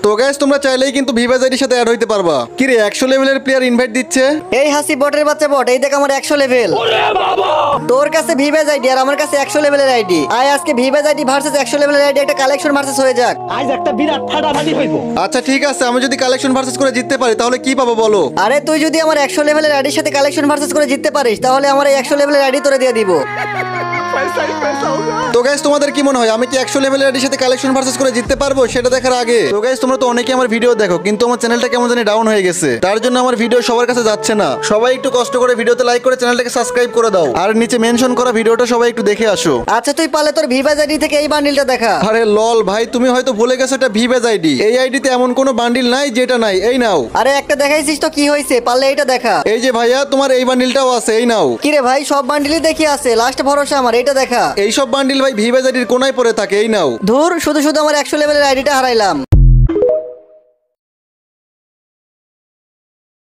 তো গাইস তোমরা চাইলেই কিন্তু ভিভাজ আইডির সাথে অ্যাড হইতে পারবা। কি রে 100 লেভেলের প্লেয়ার ইনভাইট দিচ্ছে। এই হাসি বটের বাচ্চা বট, এই দেখ আমার 100 লেভেল। তোর কাছে ভিভেজ আইডি আর আমার কাছে 100 লেভেলের আইডি। আয় আজকে ভিভেজ আইডি ভার্সেস 100 লেভেলের আইডি একটা কালেকশন ভার্সেস হয়ে যাক। আজ একটা বিরাট ফাটাফাটি হইব। আচ্ছা ঠিক আছে, আমি যদি কালেকশন ভার্সেস করে জিততে পারি তাহলে কি পাবো বলো? আরে তুই যদি আমার 100 লেভেলের আইডির সাথে কালেকশন ভার্সেস করে জিততে পারিস তাহলে আমার এই 100 লেভেলের আইডি তোরে দিয়ে দিব। তো গাইস তোমাদের কি মনে হয় আমি কি 100 লেভেলের আইডির সাথে কালেকশন ভার্সেস করে জিততে পারবো সেটা দেখার আগে তো গাইস তোমরা তো অনেকেই আমার ভিডিও দেখো কিন্তু আমার চ্যানেলটা কেমন জানি ডাউন হয়ে গেছে, তার জন্য আমার ভিডিও সবার কাছে যাচ্ছে না। সবাই একটু কষ্ট করে ভিডিওতে লাইক করে চ্যানেলটাকে সাবস্ক্রাইব করে দাও আর নিচে মেনশন করা ভিডিওটা সবাই একটু দেখে আসো। আচ্ছা তুই পারলে তোর ভিভেজ আইডি থেকে এই বান্ডিলটা দেখা। আরে লল ভাই, তুমি হয়তো ভুলে গেছো এটা ভিভেজ আইডি। এই আইডিতে এমন কোনো বান্ডিল নাই যেটা নাই, এই নাও। আরে একটা দেখাইছিস তো কি হয়েছে, পারলে এটা দেখা। এই যে ভাইয়া তোমার এই বান্ডিলটাও আছে, এই নাও। কিরে ভাই সব বান্ডিলই দেখি আছে, লাস্ট ভরসা আমার, এটা দেখা। এইসব বান্ডিল ভাই ভিভেজ আইডির কোনায় পড়ে থাকে, এই নাও। ধুর শুধু শুধু আমার 100 লেভেলের আইডিটা হারাইলাম।